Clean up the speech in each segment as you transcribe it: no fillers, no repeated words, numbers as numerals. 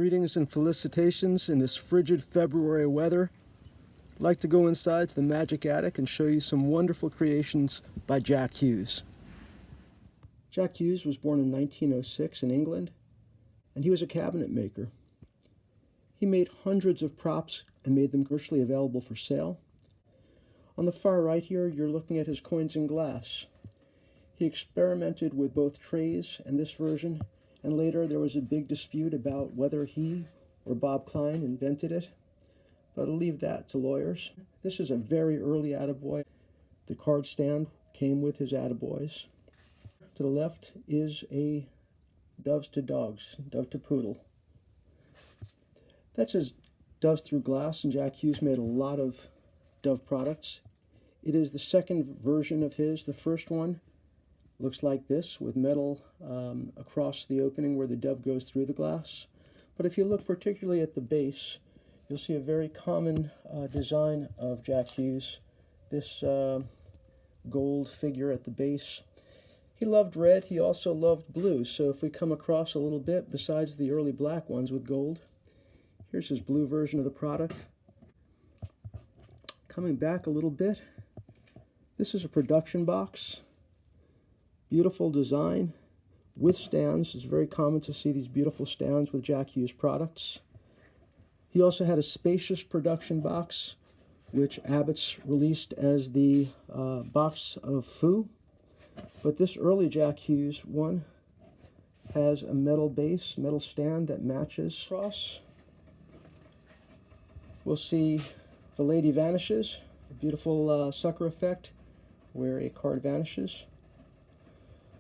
Greetings and felicitations in this frigid February weather. I'd like to go inside to the Magic Attic and show you some wonderful creations by Jack Hughes. Jack Hughes was born in 1906 in England, and he was a cabinet maker. He made hundreds of props and made them commercially available for sale. On the far right here, you're looking at his coins in glass. He experimented with both trays and this version, and later there was a big dispute about whether he or Bob Klein invented it, but I'll leave that to lawyers. This is a very early attaboy. The card stand came with his attaboys. To the left is a Doves to Dogs, Dove to Poodle. That says Doves Through Glass, and Jack Hughes made a lot of Dove products. It is the second version of his. The first one looks like this, with metal across the opening where the dove goes through the glass. But if you look particularly at the base, you'll see a very common design of Jack Hughes, this gold figure at the base. He loved red, he also loved blue, so if we come across a little bit, besides the early black ones with gold, here's his blue version of the product. Coming back a little bit, this is a production box. Beautiful design with stands. It's very common to see these beautiful stands with Jack Hughes products. He also had a spacious production box, which Abbott's released as the box of foo. But this early Jack Hughes one has a metal base, metal stand that matches across. We'll see the lady vanishes, a beautiful sucker effect where a card vanishes.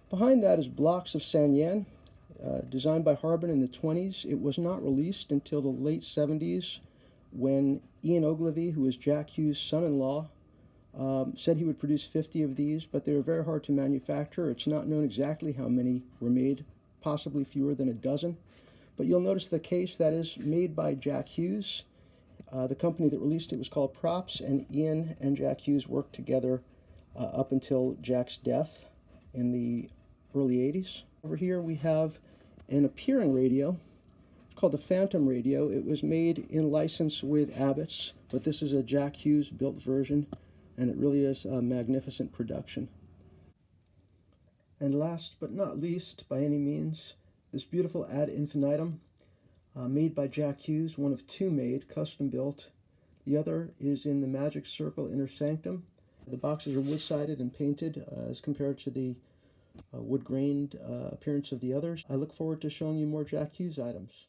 Behind that is blocks of Sanyan, designed by Harbin in the 20s. It was not released until the late 70s when Ian Ogilvy, who was Jack Hughes' son-in-law, said he would produce 50 of these, but they were very hard to manufacture. It's not known exactly how many were made, possibly fewer than a dozen. But you'll notice the case that is made by Jack Hughes. The company that released it was called Props, and Ian and Jack Hughes worked together up until Jack's death in the early 80s. Over here we have an appearing radio. It's called the Phantom Radio. It was made in license with Abbott's, but this is a Jack Hughes built version, and it really is a magnificent production. And last but not least, by any means, this beautiful ad infinitum made by Jack Hughes, one of two made, custom built. The other is in the Magic Circle Inner Sanctum. The boxes are wood-sided and painted as compared to the wood-grained appearance of the others. I look forward to showing you more Jack Hughes items.